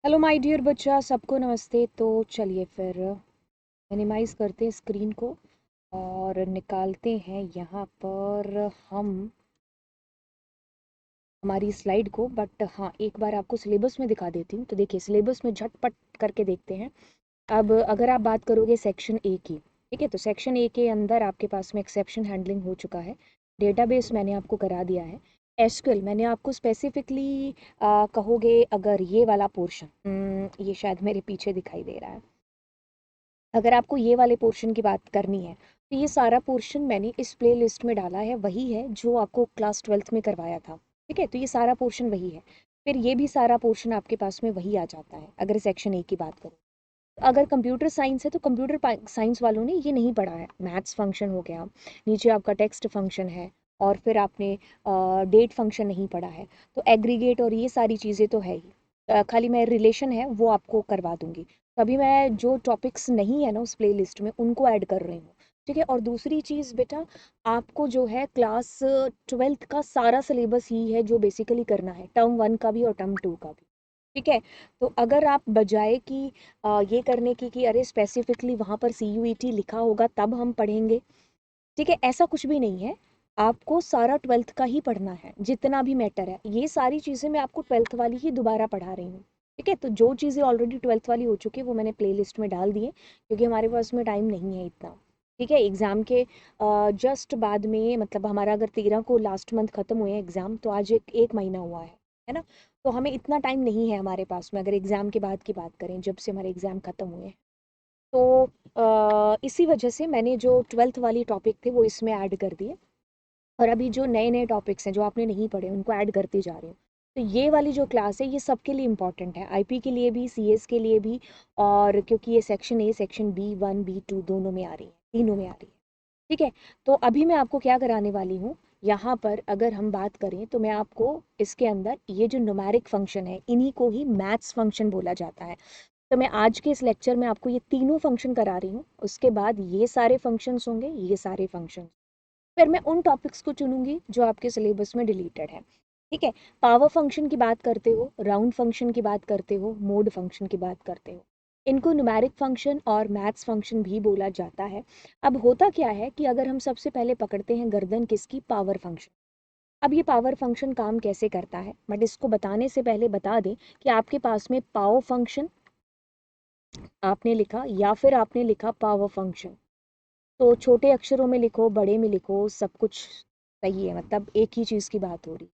Hello my dear बच्चा, सबको नमस्ते। तो चलिए फिर मिनिमाइज करते हैं स्क्रीन को और निकालते हैं यहाँ पर हम हमारी स्लाइड को। बट हाँ, एक बार आपको सिलेबस में दिखा देती हूँ। तो देखिए, सिलेबस में झटपट करके देखते हैं। अब अगर आप बात करोगे सेक्शन ए की, ठीक है, तो सेक्शन ए के अंदर आपके पास में एक्सेप्शन हैंडलिंग हो चुका है। डेटाबेस मैंने आपको करा दिया है। एसक्यूएल मैंने आपको स्पेसिफिकली कहोगे अगर ये वाला पोर्शन, ये शायद मेरे पीछे दिखाई दे रहा है। अगर आपको ये वाले पोर्शन की बात करनी है तो ये सारा पोर्शन मैंने इस प्ले लिस्ट में डाला है, वही है जो आपको क्लास 12th में करवाया था। ठीक है, तो ये सारा पोर्शन वही है। फिर ये भी सारा पोर्शन आपके पास में वही आ जाता है अगर सेक्शन ए की बात करूँ। अगर कंप्यूटर साइंस है तो कंप्यूटर साइंस वालों ने ये नहीं पढ़ा है। मैथ्स फंक्शन हो गया, नीचे आपका टेक्स्ट फंक्शन है, और फिर आपने डेट फंक्शन नहीं पढ़ा है। तो एग्रीगेट और ये सारी चीज़ें तो है ही। खाली मैं रिलेशन है वो आपको करवा दूंगी। तो अभी मैं जो टॉपिक्स नहीं है ना उस प्ले लिस्ट में उनको ऐड कर रही हूँ। ठीक है, और दूसरी चीज़ बेटा, आपको जो है क्लास 12th का सारा सिलेबस ही है जो बेसिकली करना है, टर्म 1 का भी और टर्म 2 का भी। ठीक है, तो अगर आप बजाय कि ये करने की कि अरे स्पेसिफिकली वहाँ पर CUET लिखा होगा तब हम पढ़ेंगे, ठीक है, ऐसा कुछ भी नहीं है। आपको सारा 12th का ही पढ़ना है, जितना भी मैटर है। ये सारी चीज़ें मैं आपको 12th वाली ही दोबारा पढ़ा रही हूँ। ठीक है, तो जो चीज़ें ऑलरेडी 12th वाली हो चुकी है वो मैंने प्ले लिस्ट में डाल दी है, क्योंकि हमारे पास में टाइम नहीं है इतना। ठीक है, एग्ज़ाम के जस्ट बाद में, मतलब हमारा अगर 13 को लास्ट मंथ ख़त्म हुए हैं एग्ज़ाम, तो आज एक महीना हुआ है ना। तो हमें इतना टाइम नहीं है हमारे पास में, अगर एग्ज़ाम के बाद की बात करें, जब से हमारे एग्ज़ाम ख़त्म हुए हैं। तो इसी वजह से मैंने जो 12th वाली टॉपिक थे वो इसमें ऐड कर दिए, और अभी जो नए नए टॉपिक्स हैं जो आपने नहीं पढ़े उनको ऐड करती जा रही हूँ। तो ये वाली जो क्लास है ये सबके लिए इम्पॉर्टेंट है, IP के लिए भी, CS के लिए भी। और क्योंकि ये section A, section B1 B2 दोनों में आ रही है, तीनों में आ रही है। ठीक है, तो अभी मैं आपको क्या कराने वाली हूँ, यहाँ पर अगर हम बात करें तो मैं आपको इसके अंदर ये जो न्यूमेरिक फंक्शन है इन्हीं को ही मैथ्स फंक्शन बोला जाता है। तो मैं आज के इस लेक्चर में आपको ये तीनों फंक्शन करा रही हूँ, उसके बाद ये सारे फंक्शंस होंगे, ये सारे फंक्शन। फिर मैं उन टॉपिक्स को चुनूंगी जो आपके सिलेबस में डिलीटेड है। ठीक है, पावर फंक्शन की बात करते हो, राउंड फंक्शन की बात करते हो, मोड फंक्शन की बात करते हो, इनको न्यूमेरिक फंक्शन और मैथ्स फंक्शन भी बोला जाता है। अब होता क्या है कि अगर हम सबसे पहले पकड़ते हैं गर्दन किसकी, पावर फंक्शन। अब ये पावर फंक्शन काम कैसे करता है, बट इसको बताने से पहले बता दें कि आपके पास में पावर फंक्शन आपने लिखा या फिर आपने लिखा पावर फंक्शन, तो छोटे अक्षरों में लिखो बड़े में लिखो, सब कुछ सही है, मतलब एक ही चीज़ की बात हो रही।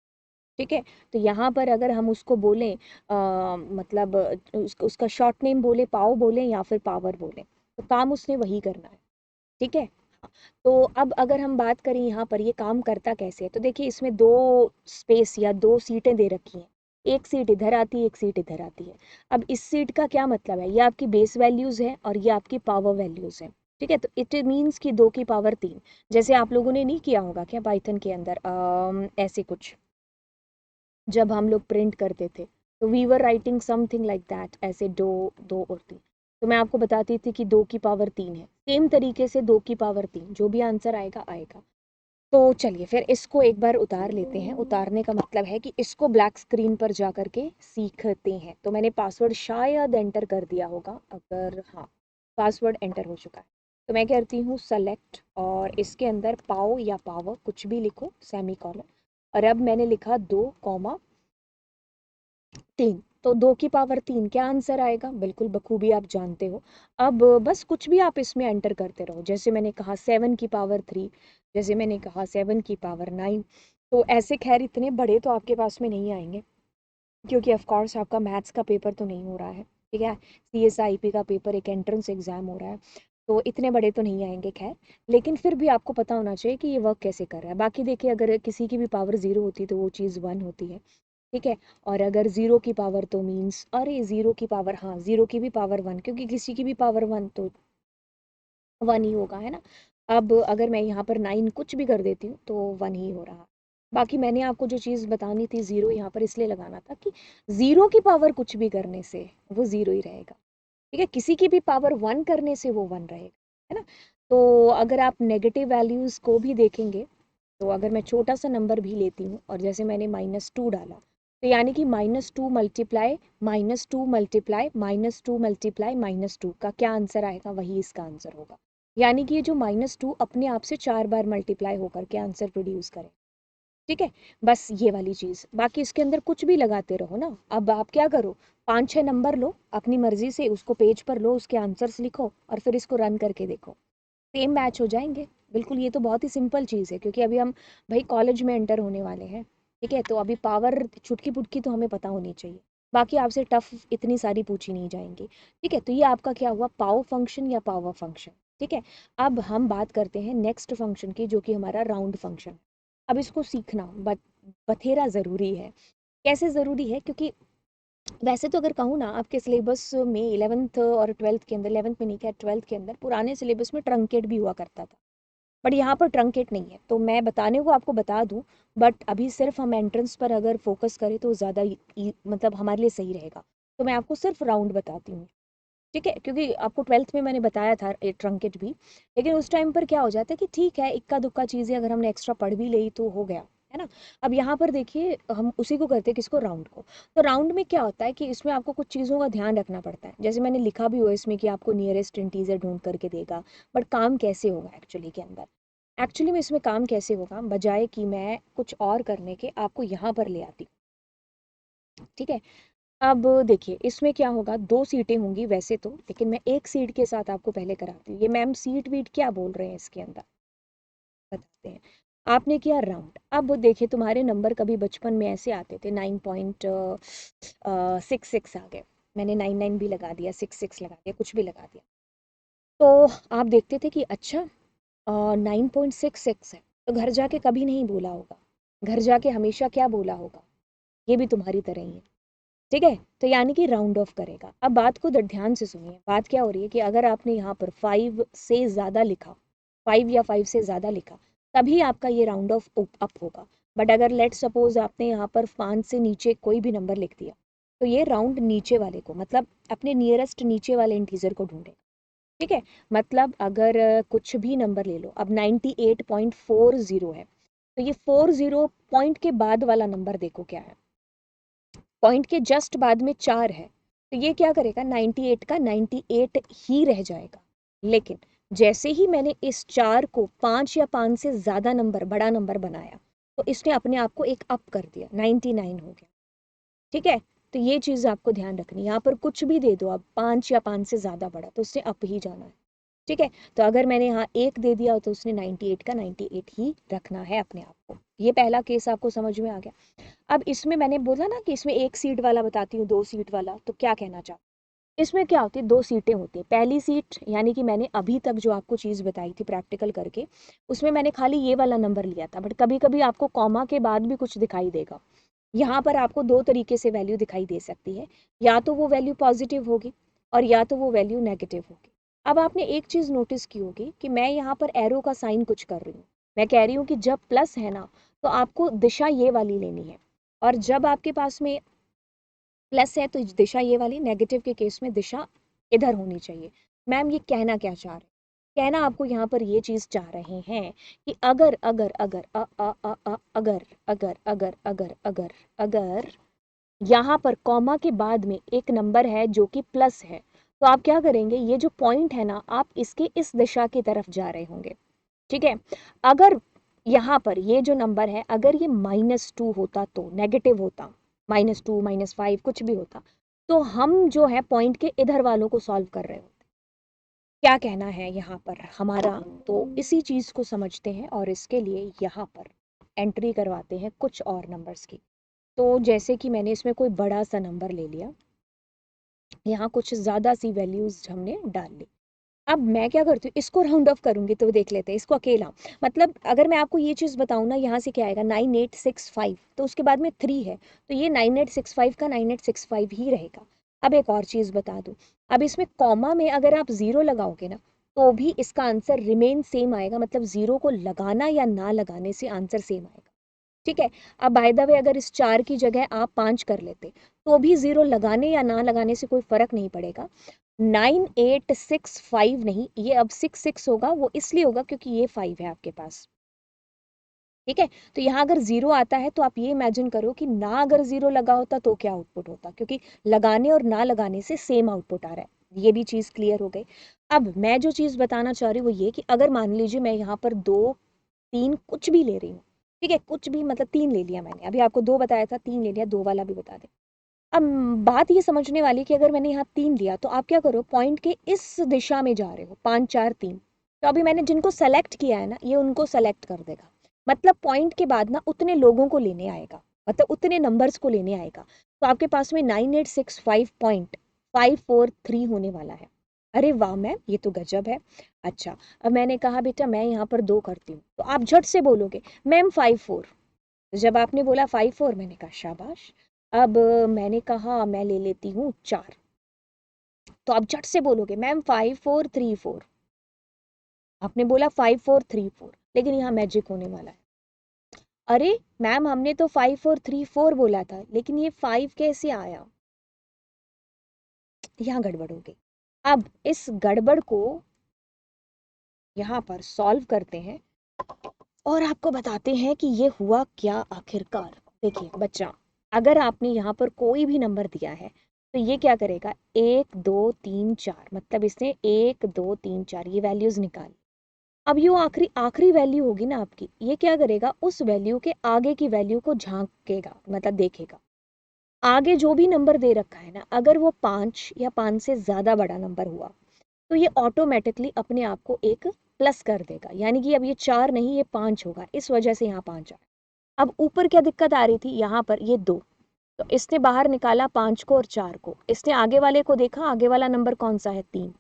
ठीक है, तो यहाँ पर अगर हम उसको बोलें, मतलब उसका शॉर्ट नेम बोले, पाव बोले या फिर पावर बोले, तो काम उसने वही करना है। ठीक है, तो अब अगर हम बात करें यहाँ पर ये काम करता कैसे है, तो देखिए इसमें दो स्पेस या दो सीटें दे रखी हैं। एक सीट इधर आती है, एक सीट इधर आती है। अब इस सीट का क्या मतलब है, ये आपकी बेस वैल्यूज है और ये आपकी पावर वैल्यूज है। ठीक है, तो इट मीन्स कि 2 की पावर 3। जैसे आप लोगों ने नहीं किया होगा क्या पाइथन के अंदर, ऐसे कुछ जब हम लोग प्रिंट करते थे, तो we were writing something like that, ऐसे दो, 2 और 3। तो मैं आपको बताती थी कि 2 की पावर 3 है, सेम तरीके से 2 की पावर 3, जो भी आंसर आएगा आएगा। तो चलिए फिर इसको एक बार उतार लेते हैं। उतारने का मतलब है कि इसको ब्लैक स्क्रीन पर जा करके सीखते हैं। तो मैंने पासवर्ड शायद एंटर कर दिया होगा, अगर हाँ पासवर्ड एंटर हो चुका है तो मैं कहती हूँ सेलेक्ट, और इसके अंदर पाओ या पावर कुछ भी लिखो, सेमी कॉलन। और अब मैंने लिखा 2, 3। तो 2 की पावर 3 क्या आंसर आएगा, बिल्कुल बखूबी आप जानते हो। अब बस कुछ भी आप इसमें एंटर करते रहो, जैसे मैंने कहा 7 की पावर 3, जैसे मैंने कहा 7 की पावर 9। तो ऐसे खैर इतने बड़े तो आपके पास में नहीं आएंगे, क्योंकि ऑफ कोर्स आपका मैथ्स का पेपर तो नहीं हो रहा है। ठीक है, CSIP का पेपर, एक एंट्रेंस एग्जाम हो रहा है, तो इतने बड़े तो नहीं आएंगे खैर। लेकिन फिर भी आपको पता होना चाहिए कि ये वर्क कैसे कर रहा है। बाकी देखिए, अगर किसी की भी पावर 0 होती तो वो चीज़ 1 होती है। ठीक है, और अगर 0 की पावर तो मीन्स अरे 0 की पावर, हाँ 0 की भी पावर 1, क्योंकि किसी की भी पावर 1 तो 1 ही होगा, है ना। अब अगर मैं यहाँ पर 9 कुछ भी कर देती हूँ तो 1 ही हो रहा। बाकी मैंने आपको जो चीज़ बतानी थी, 0 यहाँ पर इसलिए लगाना था कि 0 की पावर कुछ भी करने से वो 0 ही रहेगा। ठीक है, किसी की भी पावर 1 करने से वो 1 रहेगा, है ना। तो अगर आप नेगेटिव वैल्यूज़ को भी देखेंगे, तो अगर मैं छोटा सा नंबर भी लेती हूँ और जैसे मैंने -2 डाला, तो यानी कि -2 मल्टीप्लाई -2 मल्टीप्लाई -2 मल्टीप्लाई -2 का क्या आंसर आएगा, वही इसका आंसर होगा। यानी कि ये जो -2 अपने आप से 4 बार मल्टीप्लाई होकर के आंसर प्रोड्यूस करे। ठीक है, बस ये वाली चीज़। बाकी इसके अंदर कुछ भी लगाते रहो ना। अब आप क्या करो, 5-6 नंबर लो अपनी मर्जी से, उसको पेज पर लो, उसके आंसर्स लिखो और फिर इसको रन करके देखो, सेम मैच हो जाएंगे। बिल्कुल, ये तो बहुत ही सिंपल चीज़ है, क्योंकि अभी हम भाई कॉलेज में एंटर होने वाले हैं। ठीक है, तो अभी पावर चुटकी पुटकी तो हमें पता होनी चाहिए। बाकी आपसे टफ इतनी सारी पूछी नहीं जाएंगी। ठीक है, तो ये आपका क्या हुआ, पाव फंक्शन या पावर फंक्शन। ठीक है, अब हम बात करते हैं नेक्स्ट फंक्शन की, जो कि हमारा राउंड फंक्शन। अब इसको सीखना बथेरा ज़रूरी है। कैसे ज़रूरी है, क्योंकि वैसे तो अगर कहूँ ना, आपके सिलेबस में 11th और 12th के अंदर, 11th में नहीं, क्या 12th के अंदर पुराने सिलेबस में ट्रंकेट भी हुआ करता था। बट यहाँ पर ट्रंकेट नहीं है, तो मैं बताने को आपको बता दूँ। बट अभी सिर्फ हम एंट्रेंस पर अगर फोकस करें तो ज़्यादा मतलब हमारे लिए सही रहेगा। तो मैं आपको सिर्फ राउंड बताती हूँ। ठीक है, क्योंकि आपको 12th में मैंने बताया था ट्रंकेट भी। लेकिन उस टाइम पर क्या हो जाता है कि ठीक है, इक्का दुक्का चीज़ें अगर हमने एक्स्ट्रा पढ़ भी ली तो हो गया, है ना। अब यहाँ पर देखिए, हम उसी को करते हैं, किसको, राउंड को। तो राउंड में क्या होता है कि इसमें आपको कुछ चीज़ों का ध्यान रखना पड़ता है। जैसे मैंने लिखा भी हुआ इसमें कि आपको नियरेस्ट इंटीजर ढूंढ करके देगा। बट काम कैसे होगा एक्चुअली के अंदर, एक्चुअली में इसमें काम कैसे होगा, बजाय कि मैं कुछ और करने के आपको यहाँ पर ले आती। ठीक है, अब देखिए इसमें क्या होगा, 2 सीटें होंगी वैसे तो, लेकिन मैं एक सीट के साथ आपको पहले कराती हूँ। ये मैम सीट वीट क्या बोल रहे हैं इसके अंदर, बताते हैं। आपने किया राउंड। अब देखिए तुम्हारे नंबर कभी बचपन में ऐसे आते थे, 9.66 आ गए। मैंने 99 भी लगा दिया, 66 लगा दिया, कुछ भी लगा दिया। तो आप देखते थे कि अच्छा 9.66 है, तो घर जाके कभी नहीं बोला होगा। घर जाके हमेशा क्या बोला होगा, ये भी तुम्हारी तरह ही है। ठीक है, तो यानी कि राउंड ऑफ करेगा। अब बात को ध्यान से सुनिए, बात क्या हो रही है कि अगर आपने यहाँ पर 5 से ज़्यादा लिखा, 5 या 5 से ज़्यादा लिखा, तभी आपका ये राउंड ऑफ अप होगा। बट अगर लेट सपोज आपने यहाँ पर 5 से नीचे कोई भी नंबर लिख दिया, तो ये राउंड नीचे वाले को, मतलब अपने नियरेस्ट नीचे वाले इंटीजर को ढूंढे। ठीक है, मतलब अगर कुछ भी नंबर ले लो, अब 98.40 है, तो ये 40 पॉइंट के बाद वाला नंबर देखो क्या है, पॉइंट के जस्ट बाद में 4 है। तो ये क्या करेगा, 98 का 98 ही रह जाएगा। लेकिन जैसे ही मैंने इस 4 को 5 या 5 से ज़्यादा नंबर, बड़ा नंबर बनाया, तो इसने अपने आप को एक अप कर दिया, 99 हो गया। ठीक है, तो ये चीज़ आपको ध्यान रखनी है। यहाँ पर कुछ भी दे दो आप, 5 या 5 से ज़्यादा बड़ा, तो उसने अप ही जाना है। ठीक है, तो अगर मैंने यहाँ 1 दे दिया तो उसने 98 का 98 ही रखना है अपने आप को। ये पहला केस आपको समझ में आ गया। अब इसमें मैंने बोला ना कि इसमें 1 सीट वाला बताती हूँ, 2 सीट वाला, तो क्या कहना चाहूँ। इसमें क्या होती है, 2 सीटें होती है। पहली सीट यानी कि मैंने अभी तक जो आपको चीज़ बताई थी प्रैक्टिकल करके, उसमें मैंने खाली ये वाला नंबर लिया था। बट कभी कभी आपको कॉमा के बाद भी कुछ दिखाई देगा। यहाँ पर आपको 2 तरीके से वैल्यू दिखाई दे सकती है, या तो वो वैल्यू पॉजिटिव होगी और या तो वो वैल्यू नेगेटिव होगी। अब आपने एक चीज़ नोटिस की होगी कि मैं यहाँ पर एरो का साइन कुछ कर रही हूँ। मैं कह रही हूँ कि जब प्लस है ना, तो आपको दिशा ये वाली लेनी है, और जब आपके पास में प्लस है तो दिशा ये वाली, नेगेटिव के केस में दिशा इधर होनी चाहिए। मैम ये कहना क्या चाह रहे हैं, कहना आपको यहाँ पर ये चीज़ चाह रहे हैं कि अगर अगर अगर अ अ अ अ अगर अगर अगर अगर अगर अगर यहाँ पर कॉमा के बाद में एक नंबर है जो कि प्लस है, तो आप क्या करेंगे, ये जो पॉइंट है ना, आप इसके इस दिशा की तरफ जा रहे होंगे। ठीक है, अगर यहाँ पर ये जो नंबर है, अगर ये -2 होता, तो नेगेटिव होता, -2 -5 कुछ भी होता, तो हम जो है पॉइंट के इधर वालों को सॉल्व कर रहे होते। क्या कहना है यहाँ पर हमारा, तो इसी चीज़ को समझते हैं और इसके लिए यहाँ पर एंट्री करवाते हैं कुछ और नंबर्स की। तो जैसे कि मैंने इसमें कोई बड़ा सा नंबर ले लिया, यहाँ कुछ ज़्यादा सी वैल्यूज़ हमने डाल ली। अब मैं क्या करती हूँ, इसको राउंड ऑफ करूंगी, तो देख लेते हैं इसको अकेला। मतलब अगर मैं आपको ये चीज़ बताऊँ ना, यहाँ से क्या आएगा, 9865, तो उसके बाद में 3 है, तो ये 9865 का 9865 ही रहेगा। अब एक और चीज़ बता दूँ, अब इसमें कॉमा में अगर आप ज़ीरो लगाओगे ना, तो भी इसका आंसर रिमेन सेम आएगा। मतलब ज़ीरो को लगाना या ना लगाने से आंसर सेम आएगा। ठीक है, अब बाय द वे अगर इस 4 की जगह आप 5 कर लेते, तो भी ज़ीरो लगाने या ना लगाने से कोई फ़र्क नहीं पड़ेगा। 9865 नहीं, ये अब 66 होगा। वो इसलिए होगा क्योंकि ये 5 है आपके पास। ठीक है। तो यहाँ अगर जीरो आता है तो आप ये इमेजिन करो कि ना अगर जीरो लगा होता तो क्या आउटपुट होता, क्योंकि लगाने और ना लगाने से सेम आउटपुट आ रहा है। ये भी चीज क्लियर हो गई। अब मैं जो चीज बताना चाह रही हूँ वो ये कि अगर मान लीजिए मैं यहाँ पर दो तीन कुछ भी ले रही हूँ, ठीक है, कुछ भी मतलब तीन ले लिया मैंने, अभी आपको दो बताया था, तीन ले लिया, दो वाला भी बता दे। अब बात ये समझने वाली कि अगर मैंने यहाँ तीन दिया तो आप क्या करो, पॉइंट के इस दिशा में जा रहे हो, पाँच चार तीन, तो अभी मैंने जिनको सेलेक्ट किया है ना ये उनको सेलेक्ट कर देगा, मतलब पॉइंट के बाद ना उतने लोगों को लेने आएगा, मतलब उतने नंबर्स को लेने आएगा। तो आपके पास में 9865.543 होने वाला है। अरे वाह मैम, ये तो गजब है। अच्छा, अब मैंने कहा बेटा मैं यहाँ पर दो करती हूँ, तो आप झट से बोलोगे मैम 54। जब आपने बोला 54, मैंने कहा शाबाश। अब मैंने कहा मैं ले लेती हूँ चार, तो आप झट से बोलोगे मैम 5434। आपने बोला 5434, लेकिन यहाँ मैजिक होने वाला है। अरे मैम हमने तो 5434 बोला था, लेकिन ये 5 कैसे आया? यहाँ गड़बड़ हो गई। अब इस गड़बड़ को यहाँ पर सॉल्व करते हैं और आपको बताते हैं कि ये हुआ क्या आखिरकार। देखिए बच्चा, अगर आपने यहाँ पर कोई भी नंबर दिया है तो ये क्या करेगा, एक दो तीन चार, मतलब इसने एक दो तीन चार ये वैल्यूज निकाली। अब ये आखिरी आखिरी वैल्यू होगी ना आपकी, ये क्या करेगा, उस वैल्यू के आगे की वैल्यू को झांकेगा, मतलब देखेगा। आगे जो भी नंबर दे रखा है ना, अगर वो पाँच या पाँच से ज्यादा बड़ा नंबर हुआ तो ये ऑटोमेटिकली अपने आप को एक प्लस कर देगा, यानी कि अब ये चार नहीं ये पाँच होगा, इस वजह से यहाँ पाँच आया। अब ऊपर क्या दिक्कत आ रही थी, यहाँ पर ये दो, तो इसने बाहर निकाला पाँच को और चार को, इसने आगे वाले को देखा, आगे वाला नंबर कौन सा है, तीन,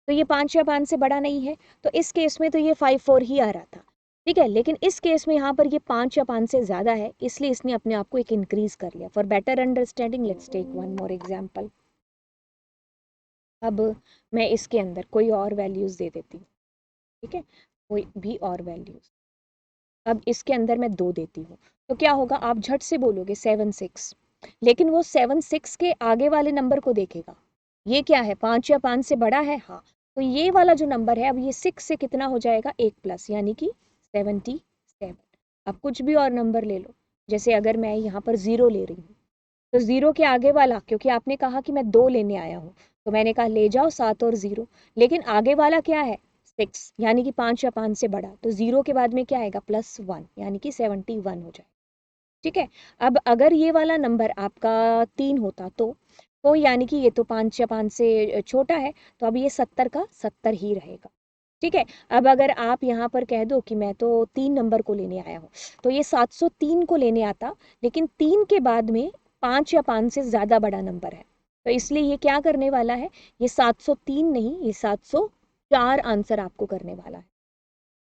तो ये पाँच या पाँच से बड़ा नहीं है, तो इस केस में तो ये 54 ही आ रहा था। ठीक है, लेकिन इस केस में यहाँ पर ये पाँच या पाँच से ज्यादा है, इसलिए इसने अपने आप को एक इंक्रीज कर लिया। For better understanding let's take one more example. अब मैं इसके अंदर कोई और वैल्यूज दे देती हूँ, ठीक है, कोई भी और वैल्यूज। अब इसके अंदर मैं दो देती हूँ, तो क्या होगा, आप झट से बोलोगे 76, लेकिन वो 76 के आगे वाले नंबर को देखेगा, ये क्या है, पाँच या पाँच से बड़ा है, हाँ, तो ये वाला जो नंबर है अब ये सिक्स से कितना हो जाएगा, एक प्लस, यानी कि 77। अब कुछ भी और नंबर ले लो, जैसे अगर मैं यहाँ पर जीरो ले रही हूँ, तो जीरो के आगे वाला, क्योंकि आपने कहा कि मैं दो लेने आया हूँ, तो मैंने कहा ले जाओ सात और जीरो, लेकिन आगे वाला क्या है, सिक्स, यानी कि पाँच या पाँच से बड़ा, तो जीरो के बाद में क्या आएगा, प्लस वन, यानी कि 71 हो जाए। ठीक है। अब अगर ये वाला नंबर आपका तीन होता तो यानी कि ये तो पाँच या पाँच से छोटा है, तो अब ये 70 का 70 ही रहेगा। ठीक है। अब अगर आप यहाँ पर कह दो कि मैं तो तीन नंबर को लेने आया हूँ, तो ये 703 को लेने आता, लेकिन तीन के बाद में पाँच या पाँच से ज्यादा बड़ा नंबर है, तो इसलिए ये क्या करने वाला है, ये 703 नहीं, ये 704 आंसर आपको करने वाला है।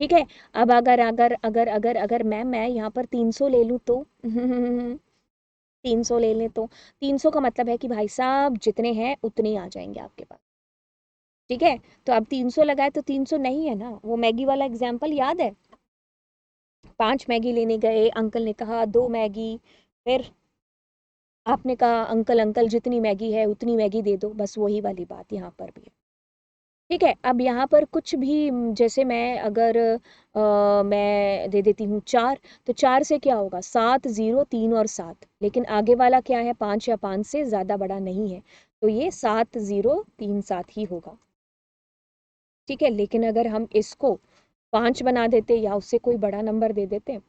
ठीक है। अब अगर मैं यहाँ पर 300 ले लूँ तो 300 ले लें तो 300 का मतलब है कि भाई साहब जितने हैं उतने ही आ जाएंगे आपके पास। ठीक है। तो अब 300 लगाए तो 300 नहीं है ना, वो मैगी वाला एग्जाम्पल याद है, पांच मैगी लेने गए, अंकल ने कहा दो मैगी, फिर आपने कहा अंकल अंकल जितनी मैगी है उतनी मैगी दे दो, बस वही वाली बात यहाँ पर भी है। ठीक है। अब यहाँ पर कुछ भी जैसे मैं अगर मैं दे देती हूँ चार, तो चार से क्या होगा, सात, जीरो, तीन और सात, लेकिन आगे वाला क्या है, पाँच या पाँच से ज़्यादा बड़ा नहीं है, तो ये सात जीरो तीन सात ही होगा। ठीक है। लेकिन अगर हम इसको पाँच बना देते या उससे कोई बड़ा नंबर दे देते,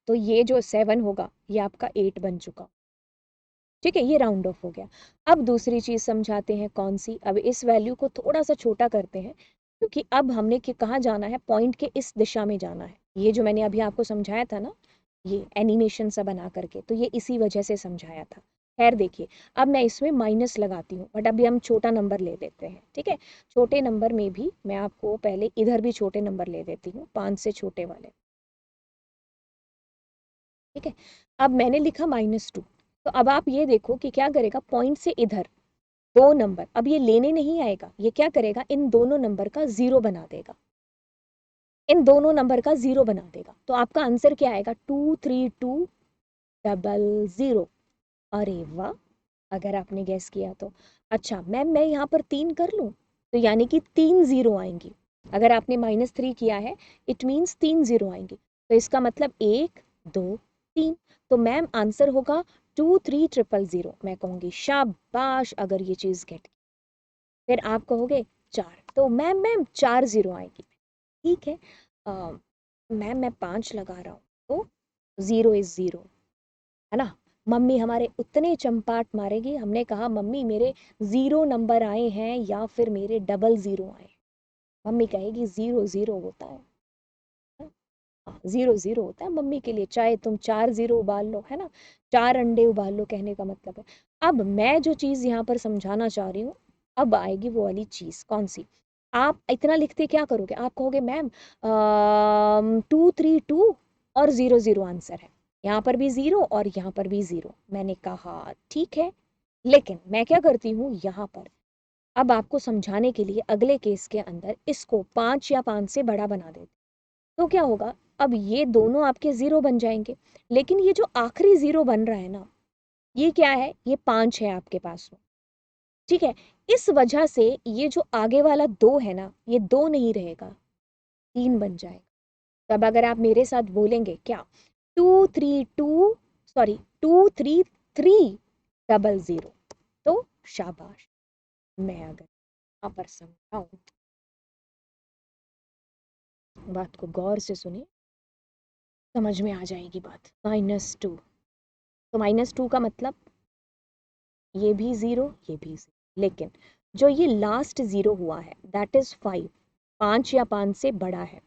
तो ये जो सेवन होगा ये आपका एट बन चुका। ठीक है, ये राउंड ऑफ हो गया। अब दूसरी चीज समझाते हैं, कौन सी, अब इस वैल्यू को थोड़ा सा छोटा करते हैं, क्योंकि अब हमने कि कहाँ जाना है, पॉइंट के इस दिशा में जाना है। ये जो मैंने अभी आपको समझाया था ना, ये एनिमेशन सा बना करके, तो ये इसी वजह से समझाया था। खैर देखिए, अब मैं इसमें माइनस लगाती हूँ, बट अभी हम छोटा नंबर ले लेते हैं। ठीक है। छोटे नंबर में भी मैं आपको पहले इधर भी छोटे नंबर ले देती हूँ, पाँच से छोटे वाले। ठीक है। अब मैंने लिखा -2, तो अब आप ये देखो कि क्या करेगा, पॉइंट से इधर दो नंबर, अब ये लेने नहीं आएगा, ये क्या करेगा, इन दोनों नंबर का जीरो बना देगा, इन दोनों नंबर का जीरो बना देगा, तो आपका आंसर क्या आएगा, 23200। अरे वाह, अगर आपने गैस किया तो। अच्छा मैम मैं यहाँ पर तीन कर लूँ, तो यानी कि तीन जीरो आएंगी, अगर आपने -3 किया है इट मीन्स तीन जीरो आएंगी। तो इसका मतलब 1 2 3। तो मैम आंसर होगा 23000। मैं कहूँगी शाबाश अगर ये चीज़ गेट। फिर आप कहोगे 4, तो मैम 4 0 आएगी। ठीक है मैम मैं 5 लगा रहा हूँ, तो 0 इज 0, है ना। मम्मी हमारे उतने चंपाट मारेगी, हमने कहा मम्मी मेरे 0 नंबर आए हैं या फिर मेरे डबल 0 आए। मम्मी कहेगी 0 0 होता है, 0 0 होता है मम्मी के लिए, चाहे तुम 4 0 उबाल लो, है ना, 4 अंडे उबाल लो, कहने का मतलब है। अब मैं जो चीज़ यहाँ पर समझाना चाह रही हूँ, अब आएगी वो वाली चीज़, कौन सी। आप इतना लिखते क्या करोगे, आप कहोगे मैम 232 और 0 0 आंसर है, यहाँ पर भी 0 और यहाँ पर भी 0। मैंने कहा ठीक है, लेकिन मैं क्या करती हूँ यहाँ पर, अब आपको समझाने के लिए अगले केस के अंदर इसको 5 या 5 से बड़ा बना देते। तो क्या होगा, अब ये दोनों आपके 0 बन जाएंगे, लेकिन ये जो आखिरी 0 बन रहा है ना, ये क्या है, ये 5 है आपके पास में। ठीक है, इस वजह से ये जो आगे वाला 2 है ना, ये 2 नहीं रहेगा, 3 बन जाएगा। तब अगर आप मेरे साथ बोलेंगे क्या, 232 सॉरी 23300, तो शाबाश। मैं अगर यहाँ पर समझाऊं, बात को गौर से सुनिए, समझ में आ जाएगी बात। -2, तो -2 का मतलब ये भी 0 ये भी 0, लेकिन जो ये लास्ट 0 हुआ है दैट इज 5, 5 या 5 से बड़ा है।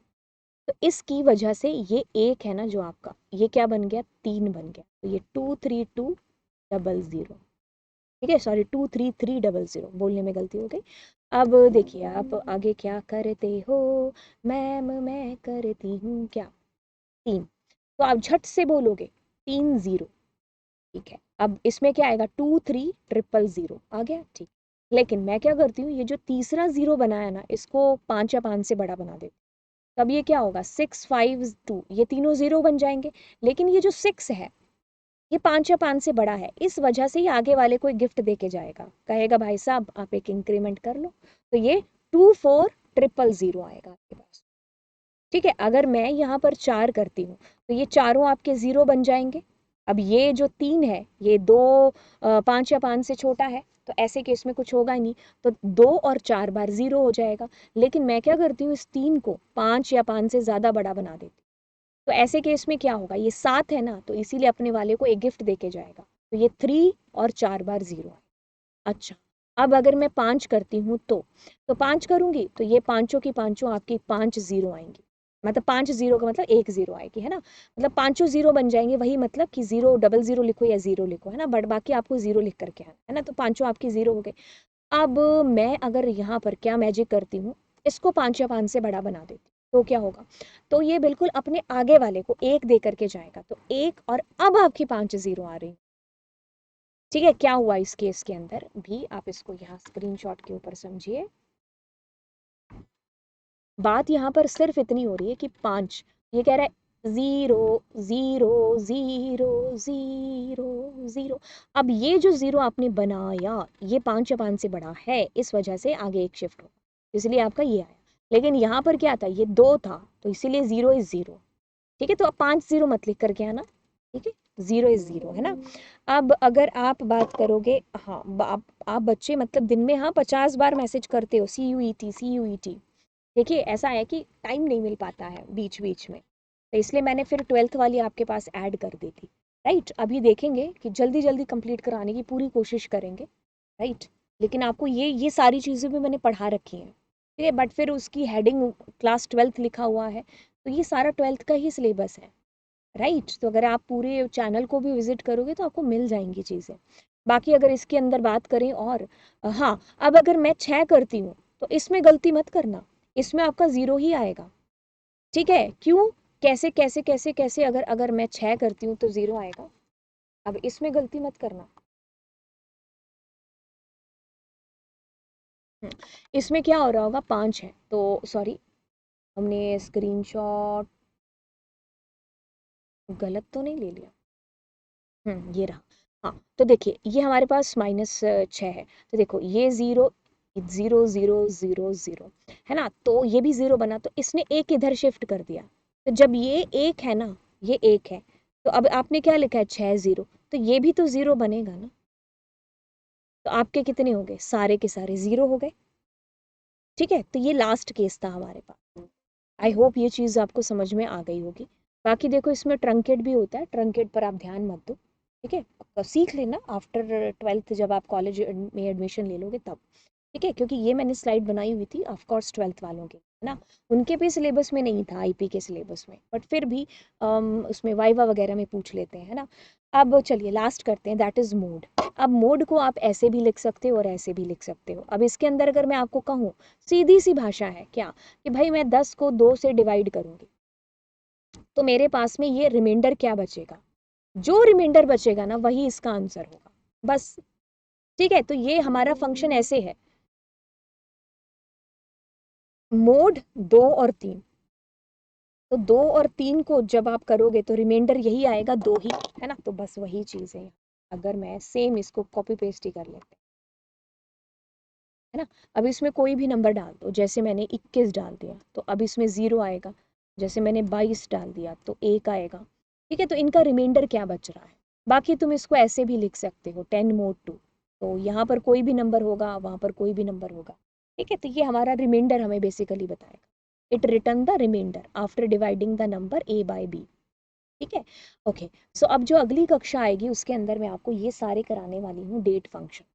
तो इसकी वजह से ये एक है ना जो आपका, ये क्या बन गया, 3 बन गया। तो ये 23200, ठीक है, सॉरी 23300, बोलने में गलती हो गई। अब देखिए आप आगे क्या करते हो, मैम मैं करती हूँ क्या, 3। तो आप झट से बोलोगे 3 0, ठीक है। अब इसमें क्या आएगा, 23000 आ गया, ठीक। लेकिन मैं क्या करती हूँ, ये जो तीसरा 0 बनाया ना, इसको 5 या 5 से बड़ा बना देती। तब ये क्या होगा, 652, ये तीनों 0 बन जाएंगे। लेकिन ये जो 6 है, ये 5 या 5 से बड़ा है, इस वजह से ये आगे वाले को एक गिफ्ट दे के जाएगा, कहेगा भाई साहब आप एक इंक्रीमेंट कर लो। तो ये 24000 आएगा आपके पास। ठीक है, अगर मैं यहाँ पर 4 करती हूँ, तो ये चारों आपके 0 बन जाएंगे। अब ये जो 3 है, ये 2 5 या 5 से छोटा है, तो ऐसे केस में कुछ होगा ही नहीं, तो 2 और 4 बार 0 हो जाएगा। लेकिन मैं क्या करती हूँ, इस 3 को 5 या 5 से ज़्यादा बड़ा बना देती हूँ। तो ऐसे केस में क्या होगा, ये 7 है ना, तो इसीलिए अपने वाले को एक गिफ्ट दे के जाएगा। तो ये 3 और 4 बार 0 है। अच्छा, अब अगर मैं 5 करती हूँ, तो 5 करूंगी, तो ये पांचों की पांचों आपकी 5 0 आएंगी। मतलब 5 0 का मतलब 1 0 आएगी, है ना। मतलब पांचों 0 बन जाएंगे, वही मतलब कि 0 00 लिखो या 0 लिखो, है ना, बट बाकी आपको 0 लिख करके आना है ना। तो पांचों आपकी 0 हो गए। अब मैं अगर यहाँ पर क्या मैजिक करती हूँ, इसको 5 या 5 से बड़ा बना देती हूँ, तो क्या होगा, तो ये बिल्कुल अपने आगे वाले को 1 दे करके जाएगा। तो 1 और अब आपकी 5 0 आ रही। ठीक है, क्या हुआ इस केस के अंदर भी, आप इसको यहाँ स्क्रीनशॉट के ऊपर समझिए। बात यहाँ पर सिर्फ इतनी हो रही है कि 5, ये कह रहा है 0 0 0 0 0। अब ये जो 0 आपने बनाया, ये 5 या 5 से बड़ा है, इस वजह से आगे एक शिफ्ट होगा, इसलिए आपका ये आया। लेकिन यहाँ पर क्या था, ये 2 था, तो इसीलिए 0 इज 0। ठीक है, तो अब 5 0 मत लिख करके आना, ठीक है, 0 इज 0, है ना। अब अगर आप बात करोगे, हाँ आप बच्चे मतलब दिन में हाँ 50 बार मैसेज करते हो CUET CUET। देखिए ऐसा है कि टाइम नहीं मिल पाता है बीच बीच में, तो इसलिए मैंने फिर 12th वाली आपके पास ऐड कर दी थी। राइट, अभी देखेंगे कि जल्दी जल्दी कंप्लीट कराने की पूरी कोशिश करेंगे। राइट, लेकिन आपको ये सारी चीज़ें भी मैंने पढ़ा रखी हैं, ठीक है, बट फिर उसकी हेडिंग क्लास 12th लिखा हुआ है, तो ये सारा 12th का ही सिलेबस है। राइट, तो अगर आप पूरे चैनल को भी विजिट करोगे तो आपको मिल जाएंगी चीज़ें। बाकी अगर इसके अंदर बात करें, और हाँ, अब अगर मैं 6 करती हूँ, तो इसमें गलती मत करना, इसमें आपका 0 ही आएगा। ठीक है, क्यों, कैसे कैसे कैसे कैसे, अगर अगर मैं 6 करती हूँ तो 0 आएगा। अब इसमें गलती मत करना। इसमें क्या हो रहा होगा, 5 है, तो सॉरी, हमने स्क्रीनशॉट गलत तो नहीं ले लिया। ये रहा। हाँ, तो देखिए ये हमारे पास -6 है, तो देखो ये 0 0 0 0 0 है ना, तो ये भी 0 बना, तो इसने एक इधर शिफ्ट कर दिया। तो जब ये एक है ना, ये एक है, तो अब आपने क्या लिखा है 6 0, तो ये भी तो 0 बनेगा ना। तो आपके कितने हो गए, सारे के सारे 0 हो गए। ठीक है, तो ये लास्ट केस था हमारे पास। आई होप ये चीज़ आपको समझ में आ गई होगी। बाकी देखो इसमें ट्रंकेट भी होता है, ट्रंकेट पर आप ध्यान मत दो। ठीक है, तो सीख लेना आफ्टर 12th जब आप कॉलेज में एडमिशन ले लोगे तब। ठीक है, क्योंकि ये मैंने स्लाइड बनाई हुई थी ऑफ कोर्स 12th वालों के, है ना। उनके भी सिलेबस में नहीं था, आईपी के सिलेबस में, बट फिर भी उसमें वाइवा वगैरह में पूछ लेते हैं, है ना। अब चलिए लास्ट करते हैं, दैट इज मोड। अब मोड को आप ऐसे भी लिख सकते हो और ऐसे भी लिख सकते हो। अब इसके अंदर अगर मैं आपको कहूँ, सीधी सी भाषा है क्या, कि भाई मैं 10 को 2 से डिवाइड करूंगी, तो मेरे पास में ये रिमाइंडर क्या बचेगा, जो रिमाइंडर बचेगा ना वही इसका आंसर होगा, बस। ठीक है, तो ये हमारा फंक्शन ऐसे है, मोड 2 और 3। तो 2 और 3 को जब आप करोगे तो रिमाइंडर यही आएगा, 2 ही, है ना। तो बस वही चीज़ है। अगर मैं सेम इसको कॉपी पेस्ट ही कर लेते हैं, है ना। अब इसमें कोई भी नंबर डाल दो, जैसे मैंने 21 डाल दिया तो अब इसमें 0 आएगा। जैसे मैंने 22 डाल दिया तो 1 आएगा। ठीक है, तो इनका रिमाइंडर क्या बच रहा है। बाकी तुम इसको ऐसे भी लिख सकते हो 10 mod 2, तो यहाँ पर कोई भी नंबर होगा, वहाँ पर कोई भी नंबर होगा। ठीक है, तो ये हमारा रिमाइंडर हमें बेसिकली बताएगा। It return the remainder after dividing the number a by b। ठीक है, ओके। सो अब जो अगली कक्षा आएगी उसके अंदर मैं आपको ये सारे कराने वाली हूँ, डेट फंक्शन,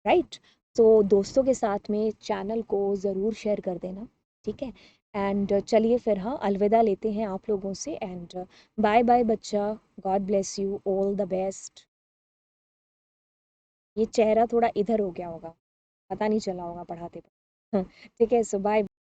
राइट। तो दोस्तों के साथ में चैनल को ज़रूर शेयर कर देना। ठीक है, एंड चलिए फिर हाँ अलविदा लेते हैं आप लोगों से, एंड बाय बाय बच्चा, God bless you, all the best. ये चेहरा थोड़ा इधर हो गया होगा, पता नहीं चला होगा पढ़ाते पर। ठीक है, सो बाय।